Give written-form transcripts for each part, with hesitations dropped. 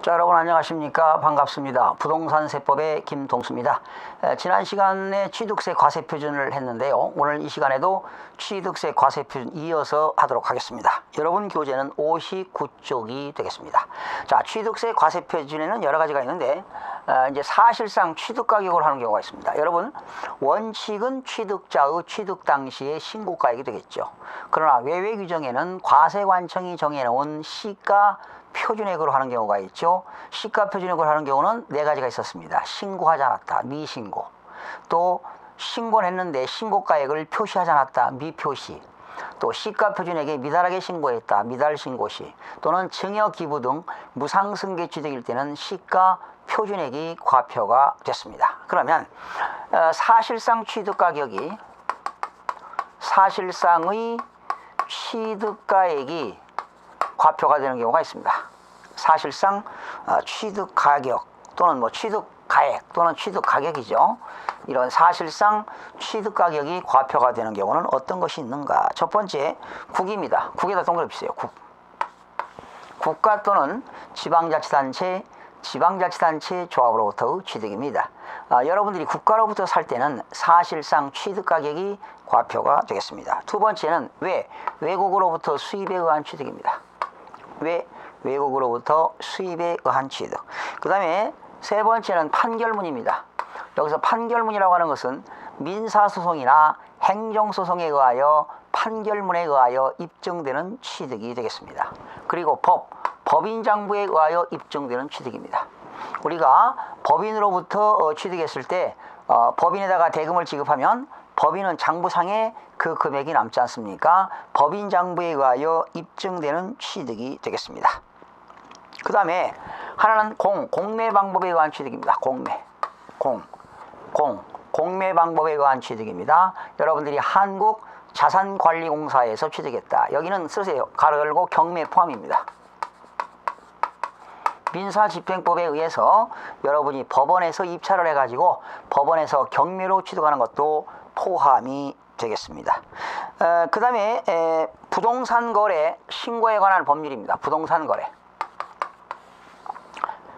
자, 여러분 안녕하십니까? 반갑습니다. 부동산 세법의 김동수입니다. 지난 시간에 취득세 과세표준을 했는데요. 오늘 이 시간에도 취득세 과세표준 이어서 하도록 하겠습니다. 여러분 교재는 59쪽이 되겠습니다. 자, 취득세 과세표준에는 여러 가지가 있는데 이제 사실상 취득가격으로 하는 경우가 있습니다. 여러분, 원칙은 취득자의 취득 당시의 신고가액이 되겠죠. 그러나 외외 규정에는 과세관청이 정해놓은 시가 표준액으로 하는 경우가 있죠. 시가 표준액으로 하는 경우는 네 가지가 있었습니다. 신고하지 않았다, 미신고. 또 신고는 했는데 신고가액을 표시하지 않았다, 미표시. 또 시가 표준액에 미달하게 신고했다, 미달신고시. 또는 증여기부 등 무상승계 취득일 때는 시가 표준액이 과표가 됐습니다. 그러면 사실상 취득가격이 사실상의 취득가액이 과표가 되는 경우가 있습니다. 사실상 취득가격 또는 취득가액 또는 취득가격이죠. 이런 사실상 취득가격이 과표가 되는 경우는 어떤 것이 있는가? 첫 번째, 국입니다. 국에다 동그라미 치세요. 국가 또는 지방자치단체, 지방자치단체 조합으로부터의 취득입니다. 여러분들이 국가로부터 살 때는 사실상 취득가격이 과표가 되겠습니다. 두 번째는 외국으로부터 수입에 의한 취득입니다. 외국으로부터 수입에 의한 취득. 그 다음에 세 번째는 판결문입니다. 여기서 판결문이라고 하는 것은 민사소송이나 행정소송에 의하여 판결문에 의하여 입증되는 취득이 되겠습니다. 그리고 법인장부에 의하여 입증되는 취득입니다. 우리가 법인으로부터 취득했을 때 법인에다가 대금을 지급하면 법인은 장부상에 그 금액이 남지 않습니까? 법인장부에 의하여 입증되는 취득이 되겠습니다. 그 다음에 하나는 공매 방법에 의한 취득입니다. 공매 방법에 의한 취득입니다. 여러분들이 한국자산관리공사에서 취득했다. 여기는 쓰세요. 가로 열고 경매 포함입니다. 민사집행법에 의해서 여러분이 법원에서 입찰을 해가지고 법원에서 경매로 취득하는 것도 포함이 되겠습니다. 그 다음에 부동산거래 신고에 관한 법률입니다. 부동산거래.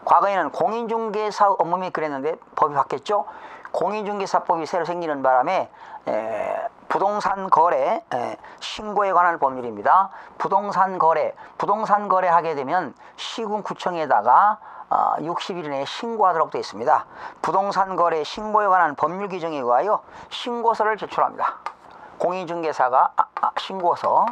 과거에는 공인중개사 업무 및 그랬는데 법이 바뀌었죠. 공인중개사법이 새로 생기는 바람에 부동산거래 신고에 관한 법률입니다. 부동산거래 하게 되면 시군구청에다가 60일 이내에 신고하도록 되어 있습니다. 부동산거래 신고에 관한 법률 규정에 의하여 신고서를 제출합니다. 공인중개사가 신고서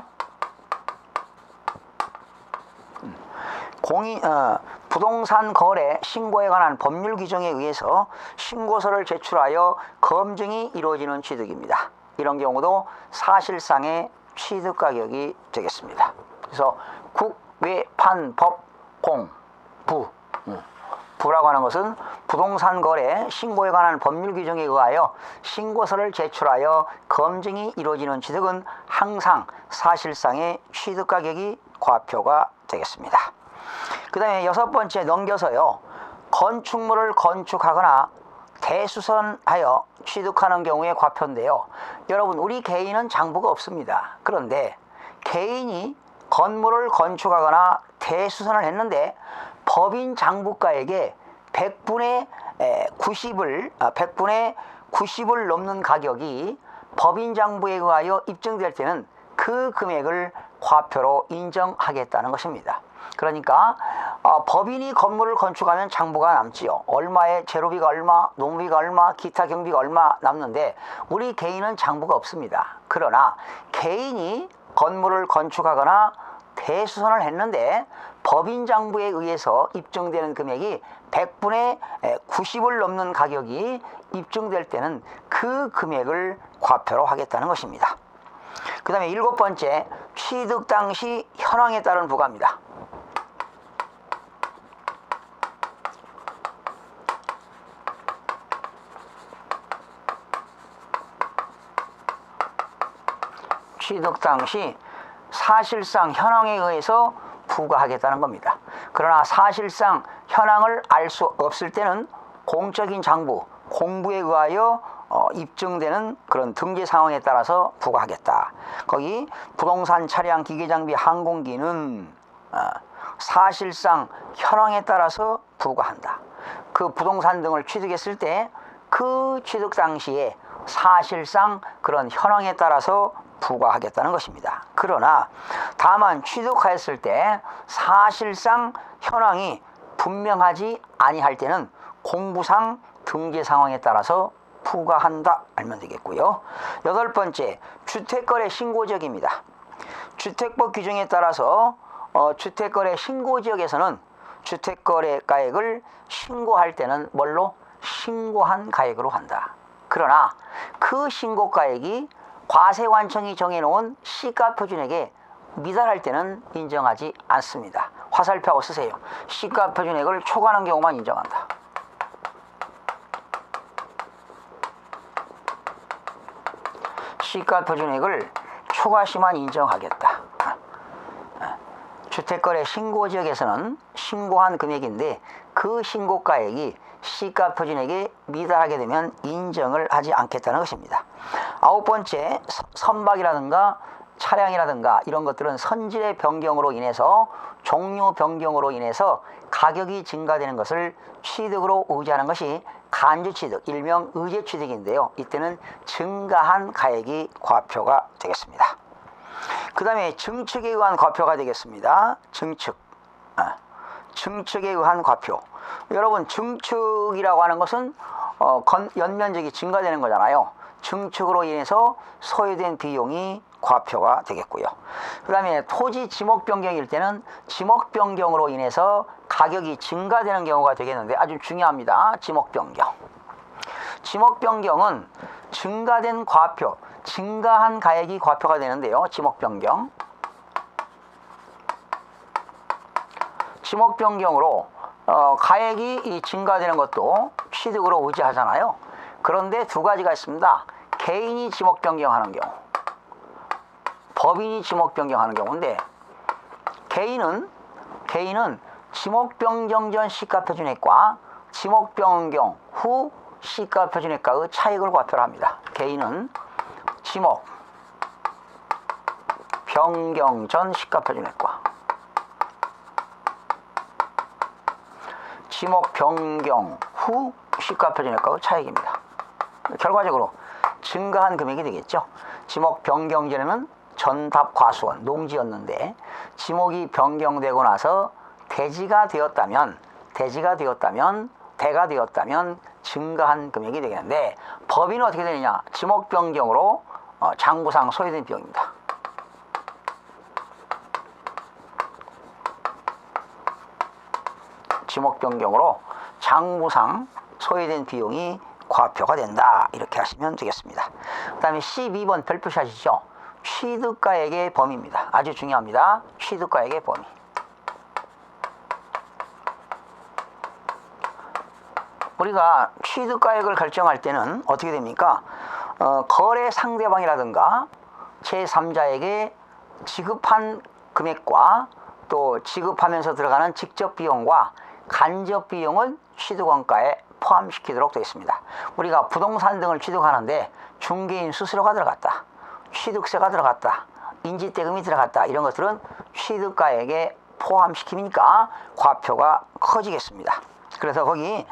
부동산거래 신고에 관한 법률 규정에 의해서 신고서를 제출하여 검증이 이루어지는 취득입니다. 이런 경우도 사실상의 취득가격이 되겠습니다. 그래서 국, 외, 판, 법, 공, 부. 부라고 하는 것은 부동산거래 신고에 관한 법률 규정에 의하여 신고서를 제출하여 검증이 이루어지는 취득은 항상 사실상의 취득가격이 과표가 되겠습니다. 그 다음에 여섯 번째 넘겨서요. 건축물을 건축하거나 대수선하여 취득하는 경우에 과표인데요. 여러분, 우리 개인은 장부가 없습니다. 그런데 개인이 건물을 건축하거나 대수선을 했는데 법인 장부가액에 100분의 90을 넘는 가격이 법인 장부에 의하여 입증될 때는 그 금액을 과표로 인정하겠다는 것입니다. 그러니까 법인이 건물을 건축하면 장부가 남지요. 얼마에 재료비가 얼마, 노무비가 얼마, 기타 경비가 얼마 남는데 우리 개인은 장부가 없습니다. 그러나 개인이 건물을 건축하거나 대수선을 했는데 법인 장부에 의해서 입증되는 금액이 100분의 90을 넘는 가격이 입증될 때는 그 금액을 과표로 하겠다는 것입니다. 그 다음에 일곱 번째, 취득 당시 현황에 따른 부과입니다. 취득 당시 사실상 현황에 의해서 부과하겠다는 겁니다. 그러나 사실상 현황을 알 수 없을 때는 공적인 장부, 공부에 의하여 입증되는 그런 등재 상황에 따라서 부과하겠다. 거기 부동산, 차량, 기계, 장비, 항공기는 사실상 현황에 따라서 부과한다. 그 부동산 등을 취득했을 때 그 취득 당시에 사실상 그런 현황에 따라서 부과하겠다는 것입니다. 그러나 다만 취득하였을 때 사실상 현황이 분명하지 아니할 때는 공부상 등재 상황에 따라서 부과한다 알면 되겠고요. 여덟 번째, 주택거래 신고지역입니다. 주택법 규정에 따라서 주택거래 신고지역에서는 주택거래가액을 신고할 때는 뭘로? 신고한 가액으로 한다. 그러나 그 신고가액이 과세관청이 정해놓은 시가표준액에 미달할 때는 인정하지 않습니다. 화살표하고 쓰세요. 시가표준액을 초과하는 경우만 인정한다. 시가표준액을 초과시만 인정하겠다. 주택거래 신고지역에서는 신고한 금액인데 그 신고가액이 시가표준액에 미달하게 되면 인정을 하지 않겠다는 것입니다. 아홉 번째, 선박이라든가 차량이라든가 이런 것들은 선질의 변경으로 인해서 종류 변경으로 인해서 가격이 증가되는 것을 취득으로 의지하는 것이 간주취득, 일명 의제취득인데요. 이때는 증가한 가액이 과표가 되겠습니다. 그 다음에 증축에 의한 과표가 되겠습니다. 증축. 증축에 의한 과표. 여러분, 증축이라고 하는 것은 연면적이 증가되는 거잖아요. 증축으로 인해서 소요된 비용이 과표가 되겠고요. 그 다음에 토지 지목 변경일 때는 지목 변경으로 인해서 가격이 증가되는 경우가 되겠는데 아주 중요합니다. 지목 변경. 지목 변경은 증가된 과표, 증가한 가액이 과표가 되는데요. 지목 변경. 지목 변경으로 가액이 증가되는 것도 취득으로 의지하잖아요. 그런데 두 가지가 있습니다. 개인이 지목 변경하는 경우, 법인이 지목 변경하는 경우인데 개인은 지목 변경 전 시가표준액과 지목 변경 후 시가표준액과의 차익을 과표를 합니다. 개인은 지목 변경 전 시가표준액과 지목 변경 후 시가표준액과의 차익입니다. 결과적으로 증가한 금액이 되겠죠. 지목 변경 전에는 전답 과수원, 농지였는데 지목이 변경되고 나서 대지가 되었다면 증가한 금액이 되겠는데 법인은 어떻게 되느냐? 지목 변경으로 장부상 소요된 비용입니다. 지목 변경으로 장부상 소요된 비용이 과표가 된다. 이렇게 하시면 되겠습니다. 그 다음에 12번 별표샷이죠. 취득가액의 범위입니다. 아주 중요합니다. 취득가액의 범위. 우리가 취득가액을 결정할 때는 어떻게 됩니까? 거래 상대방이라든가 제3자에게 지급한 금액과 또 지급하면서 들어가는 직접 비용과 간접 비용을 취득원가에 포함시키도록 되어 있습니다. 우리가 부동산 등을 취득하는데 중개인 수수료가 들어갔다, 취득세가 들어갔다, 인지대금이 들어갔다, 이런 것들은 취득가액에 포함시키니까 과표가 커지겠습니다. 그래서 거기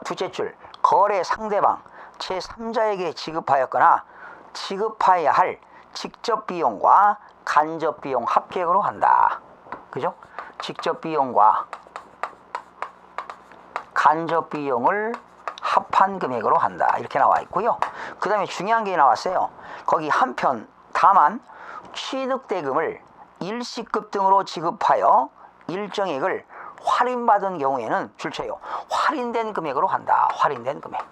둘째 줄, 거래 상대방 제3자에게 지급하였거나 지급해야 할 직접 비용과 간접 비용 합계액으로 한다. 그죠? 직접 비용과 간접 비용을 합한 금액으로 한다. 이렇게 나와 있고요. 그 다음에 중요한 게 나왔어요. 거기 한편 다만 취득대금을 일시급 등으로 지급하여 일정액을 할인받은 경우에는 줄쳐요. 할인된 금액으로 한다. 할인된 금액.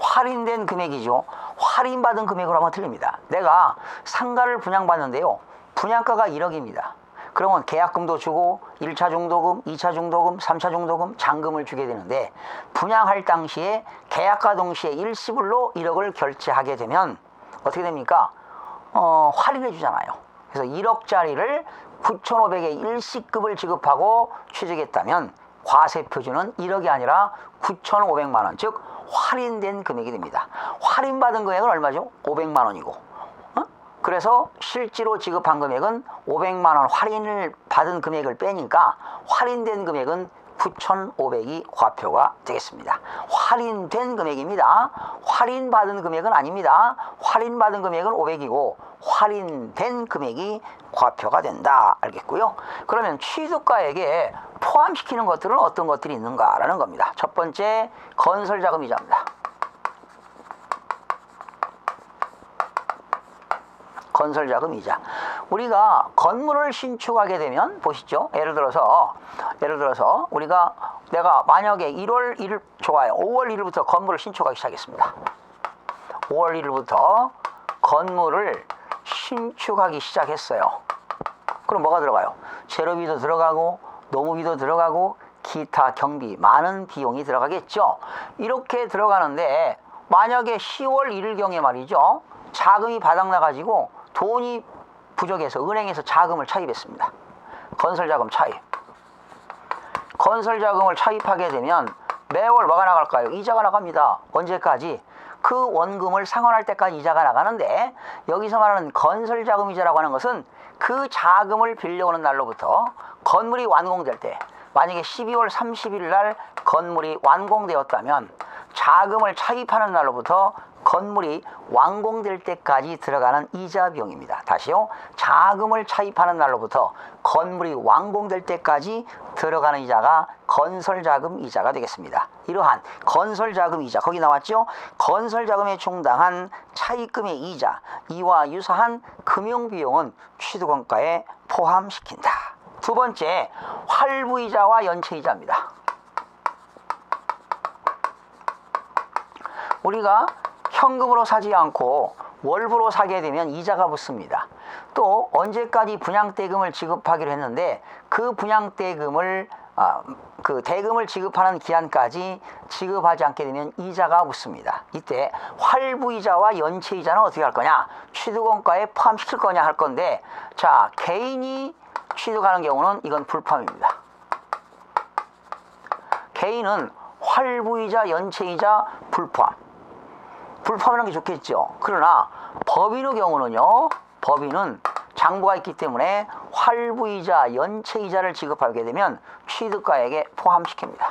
할인된 금액이죠. 할인받은 금액으로 하면 틀립니다. 내가 상가를 분양받는데요. 분양가가 1억입니다. 그러면 계약금도 주고 1차 중도금, 2차 중도금, 3차 중도금, 잔금을 주게 되는데 분양할 당시에 계약과 동시에 일시불로 1억을 결제하게 되면 어떻게 됩니까? 할인해 주잖아요. 그래서 1억짜리를 9,500에 일시급을 지급하고 취득했다면 과세표준은 1억이 아니라 9,500만 원, 즉 할인된 금액이 됩니다. 할인받은 금액은 얼마죠? 500만 원이고 그래서 실제로 지급한 금액은 500만 원 할인을 받은 금액을 빼니까 할인된 금액은 9,500이 과표가 되겠습니다. 할인된 금액입니다. 할인받은 금액은 아닙니다. 할인받은 금액은 500이고 할인된 금액이 과표가 된다. 알겠고요. 그러면 취득가액에 포함시키는 것들은 어떤 것들이 있는가라는 겁니다. 첫 번째, 건설자금이자입니다. 건설자금이자. 우리가 건물을 신축하게 되면 보시죠. 예를 들어서 우리가 내가 만약에 1월 1일 좋아요. 5월 1일부터 건물을 신축하기 시작했습니다. 5월 1일부터 건물을 신축하기 시작했어요. 그럼 뭐가 들어가요? 재료비도 들어가고 노무비도 들어가고 기타 경비 많은 비용이 들어가겠죠. 이렇게 들어가는데 만약에 10월 1일경에 말이죠. 자금이 바닥나가지고 돈이 부족해서 은행에서 자금을 차입했습니다. 건설자금 차입. 건설자금을 차입하게 되면 매월 뭐가 나갈까요? 이자가 나갑니다. 언제까지? 그 원금을 상환할 때까지 이자가 나가는데 여기서 말하는 건설자금이자라고 하는 것은 그 자금을 빌려오는 날로부터 건물이 완공될 때 만약에 12월 30일 날 건물이 완공되었다면 자금을 차입하는 날로부터 건물이 완공될 때까지 들어가는 이자 비용입니다. 다시요. 자금을 차입하는 날로부터 건물이 완공될 때까지 들어가는 이자가 건설자금 이자가 되겠습니다. 이러한 건설자금 이자, 거기 나왔죠? 건설자금에 충당한 차입금의 이자, 이와 유사한 금융비용은 취득원가에 포함시킨다. 두 번째, 활부이자와 연체이자입니다. 우리가 현금으로 사지 않고 월부로 사게 되면 이자가 붙습니다. 또 언제까지 분양대금을 지급하기로 했는데 그 분양대금을 그 대금을 지급하는 기한까지 지급하지 않게 되면 이자가 붙습니다. 이때 활부이자와 연체이자는 어떻게 할 거냐? 취득원가에 포함시킬 거냐 할 건데, 자, 개인이 취득하는 경우는 이건 불포함입니다. 개인은 활부이자, 연체이자 불포함. 불포함하는 게 좋겠죠. 그러나 법인의 경우는요, 법인은 장부가 있기 때문에 활부이자, 연체이자를 지급하게 되면 취득가액에 포함시킵니다.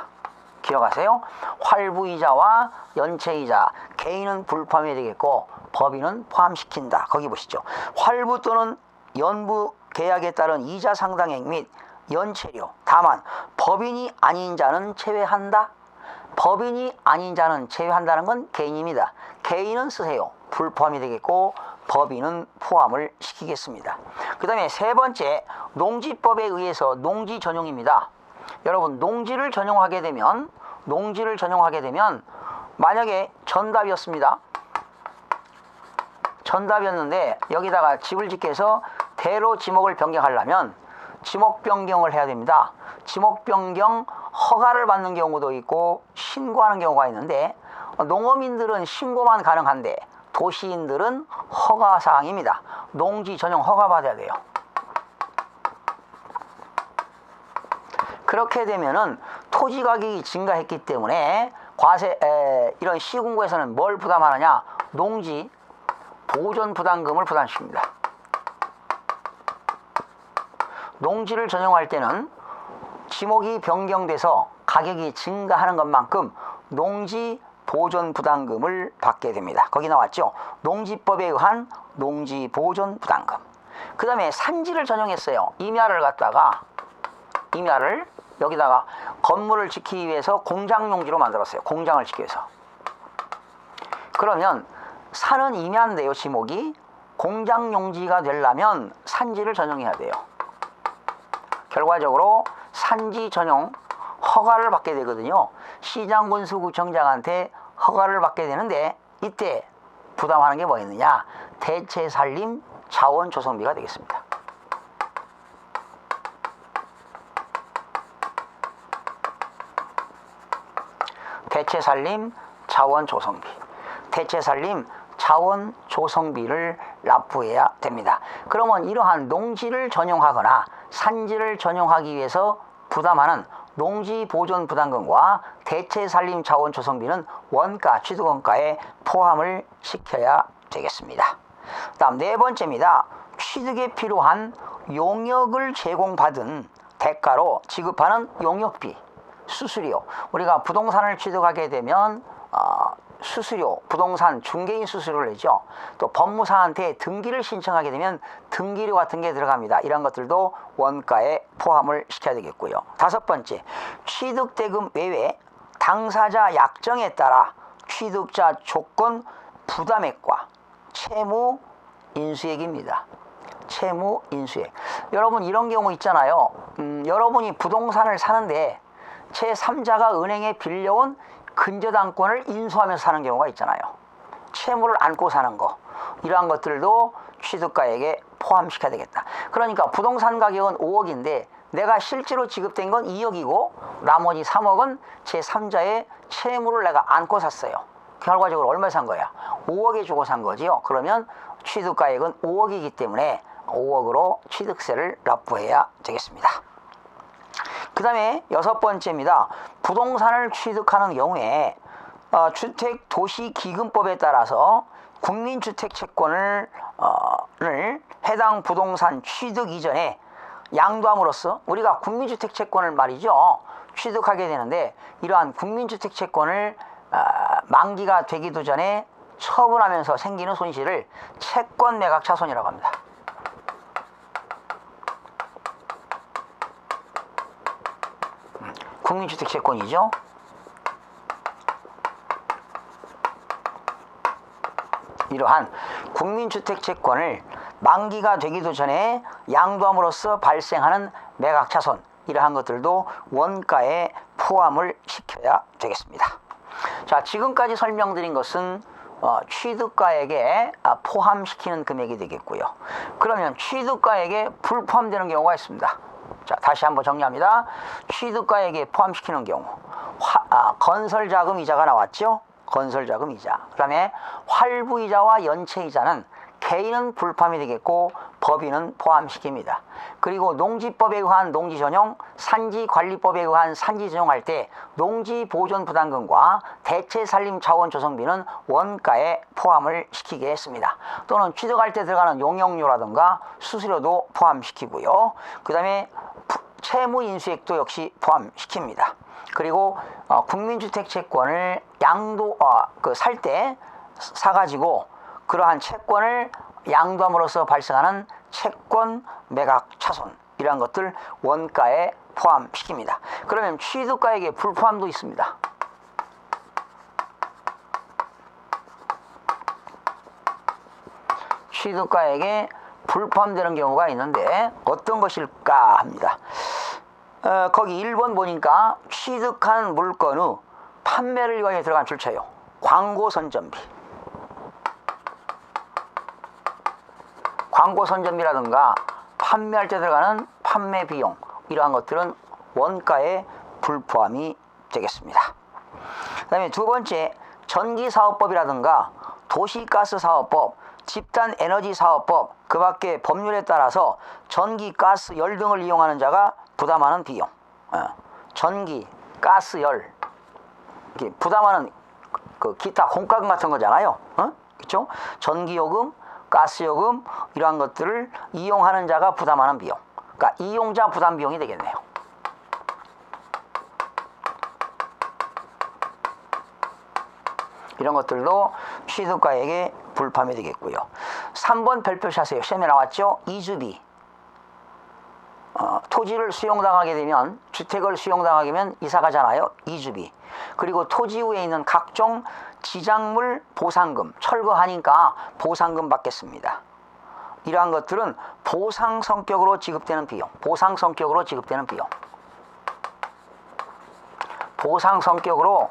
기억하세요. 활부이자와 연체이자, 개인은 불포함이 되겠고 법인은 포함시킨다. 거기 보시죠. 활부 또는 연부 계약에 따른 이자 상당액 및 연체료, 다만 법인이 아닌 자는 제외한다. 법인이 아닌 자는 제외한다는 건 개인입니다. 개인은 쓰세요. 불포함이 되겠고 법인은 포함을 시키겠습니다. 그 다음에 세 번째, 농지법에 의해서 농지 전용입니다. 여러분, 농지를 전용하게 되면 만약에 전답이었습니다. 전답이었는데 여기다가 집을 짓게 해서 대로 지목을 변경하려면 지목 변경을 해야 됩니다. 지목 변경 허가를 받는 경우도 있고 신고하는 경우가 있는데 농어민들은 신고만 가능한데 도시인들은 허가사항입니다. 농지 전용 허가 받아야 돼요. 그렇게 되면은 토지 가격이 증가했기 때문에 이런 시군구에서는 뭘 부담하느냐? 농지 보존 부담금을 부담시킵니다. 농지를 전용할 때는 지목이 변경돼서 가격이 증가하는 것만큼 농지 보존 부담금을 받게 됩니다. 거기 나왔죠. 농지법에 의한 농지 보존 부담금. 그 다음에 산지를 전용했어요. 임야를 여기다가 건물을 짓기 위해서 공장 용지로 만들었어요. 공장을 짓기 위해서. 그러면 산은 임야인데요, 지목이 공장 용지가 되려면 산지를 전용해야 돼요. 결과적으로 산지 전용 허가를 받게 되거든요. 시장군수구청장한테 허가를 받게 되는데 이때 부담하는 게 뭐 있느냐? 대체살림 자원 조성비가 되겠습니다. 대체살림 자원 조성비. 대체살림 자원 조성비를 납부해야 됩니다. 그러면 이러한 농지를 전용하거나 산지를 전용하기 위해서 부담하는 농지 보존 부담금과 대체살림 자원 조성비는 원가, 취득원가에 포함을 시켜야 되겠습니다. 다음 네 번째입니다. 취득에 필요한 용역을 제공받은 대가로 지급하는 용역비, 수수료. 우리가 부동산을 취득하게 되면 수수료, 부동산 중개인 수수료를 내죠. 또 법무사한테 등기를 신청하게 되면 등기료 같은 게 들어갑니다. 이런 것들도 원가에 포함을 시켜야 되겠고요. 다섯 번째, 취득대금 외에 당사자 약정에 따라 취득자 조건 부담액과 채무 인수액입니다. 채무 인수액. 여러분 이런 경우 있잖아요. 여러분이 부동산을 사는데 제3자가 은행에 빌려온 근저당권을 인수하면서 사는 경우가 있잖아요. 채무를 안고 사는 거. 이러한 것들도 취득가액에 포함시켜야 되겠다. 그러니까 부동산 가격은 5억인데 내가 실제로 지급된 건 2억이고 나머지 3억은 제3자의 채무를 내가 안고 샀어요. 결과적으로 얼마 산 거야? 5억에 주고 산 거지요. 그러면 취득가액은 5억이기 때문에 5억으로 취득세를 납부해야 되겠습니다. 그 다음에 여섯 번째입니다. 부동산을 취득하는 경우에 주택도시기금법에 따라서 국민주택채권을 해당 부동산 취득 이전에 양도함으로써 우리가 국민주택채권을 말이죠. 취득하게 되는데 이러한 국민주택채권을 만기가 되기도 전에 처분하면서 생기는 손실을 채권매각차손이라고 합니다. 국민주택채권이죠. 이러한 국민주택채권을 만기가 되기도 전에 양도함으로써 발생하는 매각차손, 이러한 것들도 원가에 포함을 시켜야 되겠습니다. 자, 지금까지 설명드린 것은 취득가액에 포함시키는 금액이 되겠고요. 그러면 취득가액에 불포함되는 경우가 있습니다. 자, 다시 한번 정리합니다. 취득가액에 포함시키는 경우 건설자금 이자가 나왔죠. 건설자금 이자. 그 다음에 활부이자와 연체이자는 개인은 불포함이 되겠고 법인은 포함시킵니다. 그리고 농지법에 의한 농지전용, 산지관리법에 의한 산지전용할 때 농지보존부담금과 대체산림자원조성비는 원가에 포함을 시키게 했습니다. 또는 취득할 때 들어가는 용역료라든가 수수료도 포함시키고요. 그 다음에 채무인수액도 역시 포함시킵니다. 그리고 국민주택채권을 살 때 사가지고 그러한 채권을 양도함으로써 발생하는 채권 매각 차손, 이러한 것들 원가에 포함시킵니다. 그러면 취득가액에 불포함도 있습니다. 취득가액에 불포함되는 경우가 있는데 어떤 것일까 합니다. 거기 1번 보니까 취득한 물건의 판매를 위하여 들어간 출처요. 광고 선전비. 광고 선전비라든가 판매할 때 들어가는 판매 비용, 이러한 것들은 원가에 불포함이 되겠습니다. 그 다음에 두 번째, 전기사업법이라든가 도시가스사업법, 집단에너지사업법, 그 밖에 법률에 따라서 전기, 가스, 열 등을 이용하는 자가 부담하는 비용. 전기, 가스, 열 부담하는 그 기타 공과금 같은 거잖아요. 그렇죠? 전기요금, 가스요금, 이러한 것들을 이용하는 자가 부담하는 비용. 그러니까 이용자 부담 비용이 되겠네요. 이런 것들도 취득가액에 불포함이 되겠고요. 3번 별표샷에 시험에 나왔죠. 이주비. 토지를 수용당하게 되면, 주택을 수용당하게 되면 이사 가잖아요. 이주비. 그리고 토지 위에 있는 각종 지작물 보상금, 철거하니까 보상금 받겠습니다. 이러한 것들은 보상 성격으로 지급되는 비용. 보상 성격으로 지급되는 비용. 보상 성격으로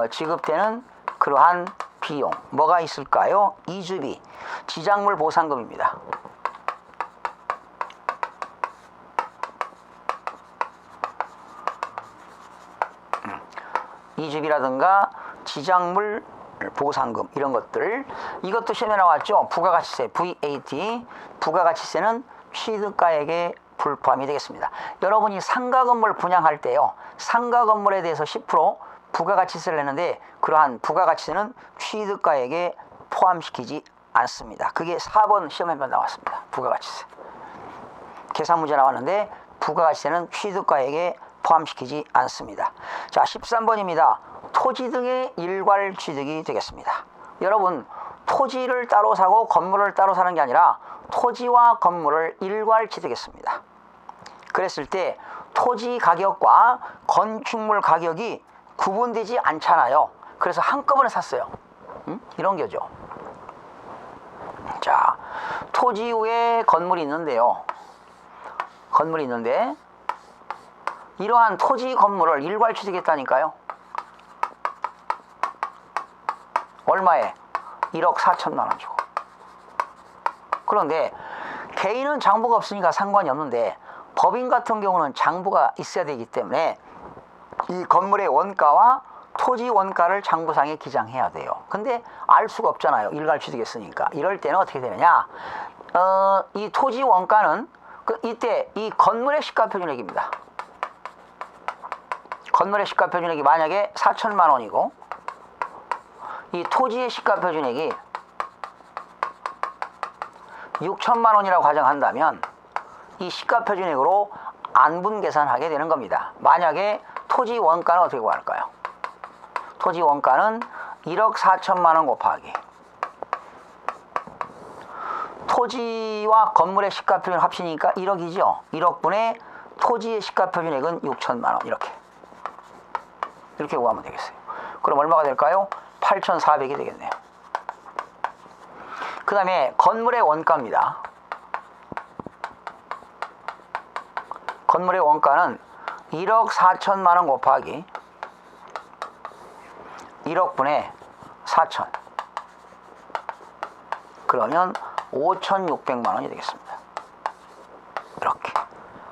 지급되는 그러한 비용. 뭐가 있을까요? 이주비, 지작물 보상금입니다. 이주비라든가 지작물 보상금, 이런 것들. 이것도 시험에 나왔죠. 부가가치세, VAT. 부가가치세는 취득가액에 불포함이 되겠습니다. 여러분이 상가 건물 분양할 때요, 상가 건물에 대해서 10% 부가가치세를 내는데 그러한 부가가치세는 취득가액에 포함시키지 않습니다. 그게 4번 시험에만 나왔습니다. 부가가치세. 계산 문제 나왔는데 부가가치세는 취득가액에 포함시키지 않습니다. 자, 13번입니다. 토지 등의 일괄 취득이 되겠습니다. 여러분, 토지를 따로 사고 건물을 따로 사는 게 아니라 토지와 건물을 일괄 취득했습니다. 그랬을 때 토지 가격과 건축물 가격이 구분되지 않잖아요. 그래서 한꺼번에 샀어요. 이런 거죠. 자, 토지 위에 건물이 있는데요. 건물이 있는데 이러한 토지 건물을 일괄 취득했다니까요. 얼마에? 1억 4천만 원 주고. 그런데 개인은 장부가 없으니까 상관이 없는데 법인 같은 경우는 장부가 있어야 되기 때문에 이 건물의 원가와 토지 원가를 장부상에 기장해야 돼요. 근데 알 수가 없잖아요. 일괄 취득했으니까. 이럴 때는 어떻게 되느냐? 이 토지 원가는 이때 이 건물의 시가표준액입니다. 건물의 시가표준액이 만약에 4천만 원이고 이 토지의 시가표준액이 6천만 원이라고 가정한다면 이 시가표준액으로 안분 계산하게 되는 겁니다. 만약에 토지 원가는 어떻게 구할까요? 토지 원가는 1억 4천만 원 곱하기 토지와 건물의 시가표준 합치니까 1억이죠. 1억분의 토지의 시가표준액은 6천만 원. 이렇게 구하면 되겠어요. 그럼 얼마가 될까요? 8,400이 되겠네요. 그 다음에 건물의 원가입니다. 건물의 원가는 1억 4천만 원 곱하기 1억분의 4천. 그러면 5,600만 원이 되겠습니다. 이렇게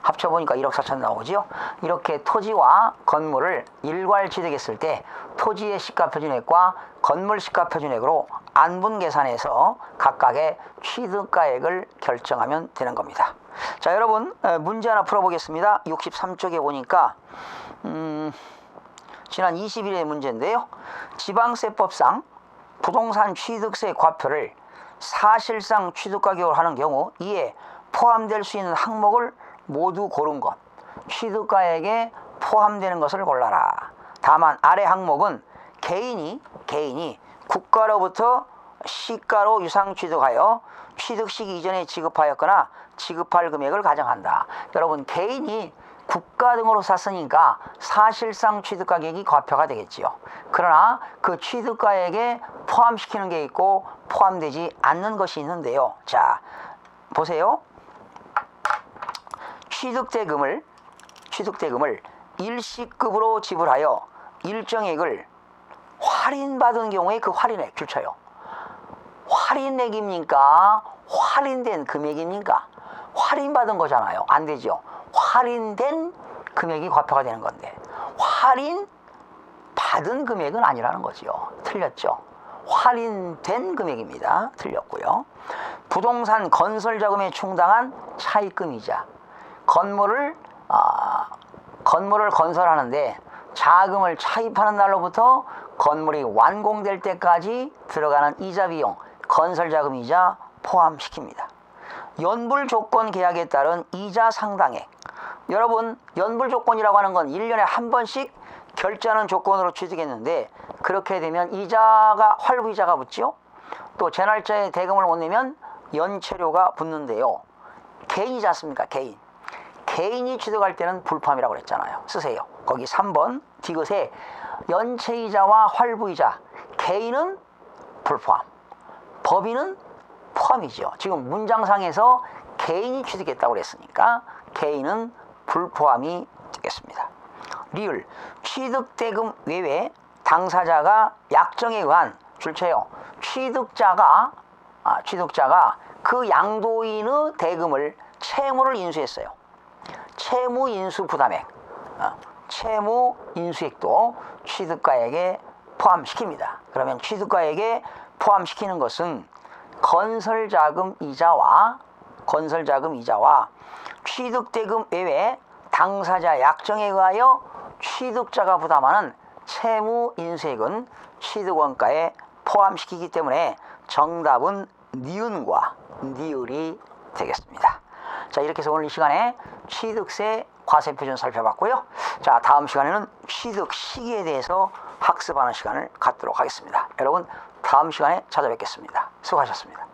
합쳐보니까 1억 4천 나오죠. 이렇게 토지와 건물을 일괄 취득했을 때 토지의 시가표준액과 건물 시가표준액으로 안분 계산해서 각각의 취득가액을 결정하면 되는 겁니다. 자, 여러분 문제 하나 풀어보겠습니다. 63쪽에 보니까 지난 20일의 문제인데요. 지방세법상 부동산 취득세 과표를 사실상 취득가격으로 하는 경우 이에 포함될 수 있는 항목을 모두 고른 것. 취득가액에 포함되는 것을 골라라. 다만 아래 항목은 개인이 국가로부터 시가로 유상 취득하여 취득 시기 이전에 지급하였거나 지급할 금액을 가정한다. 여러분, 개인이 국가 등으로 샀으니까 사실상 취득가격이 과표가 되겠지요. 그러나 그 취득가액에 포함시키는 게 있고 포함되지 않는 것이 있는데요. 자, 보세요. 취득대금을 일시급으로 지불하여 일정액을 할인받은 경우에 그 할인액 줄쳐요. 할인액입니까? 할인된 금액입니까? 할인받은 거잖아요. 안 되죠. 할인된 금액이 과표가 되는 건데 할인 받은 금액은 아니라는 거죠. 틀렸죠. 할인된 금액입니다. 틀렸고요. 부동산 건설 자금에 충당한 차입금이자 건물을 건설하는데 자금을 차입하는 날로부터 건물이 완공될 때까지 들어가는 이자 비용, 건설 자금이자 포함시킵니다. 연불 조건 계약에 따른 이자 상당액. 여러분, 연불 조건이라고 하는 건 1년에 한 번씩 결제하는 조건으로 취득했는데 그렇게 되면 이자가 활부이자가 붙죠. 또 제날짜에 대금을 못 내면 연체료가 붙는데요. 개인이지 않습니까? 개인이 취득할 때는 불포함이라고 그랬잖아요. 쓰세요. 거기 3번 디귿에 연체이자와 활부이자 개인은 불포함, 법인은 포함이죠. 지금 문장상에서 개인이 취득했다고 그랬으니까 개인은 불포함이 되겠습니다. 리을 취득대금 외에 당사자가 약정에 의한 줄쳐요. 취득자가 그 양도인의 대금을 채무를 인수했어요. 채무 인수 부담액, 채무 인수액도 취득가액에 포함시킵니다. 그러면 취득가액에 포함시키는 것은 건설자금 이자와 취득대금 외에 당사자 약정에 의하여 취득자가 부담하는 채무 인수액은 취득원가에 포함시키기 때문에 정답은 니은과 니을이 되겠습니다. 자, 이렇게 해서 오늘 이 시간에 취득세 과세 표준 살펴봤고요. 자, 다음 시간에는 취득 시기에 대해서 학습하는 시간을 갖도록 하겠습니다. 여러분, 다음 시간에 찾아뵙겠습니다. 수고하셨습니다.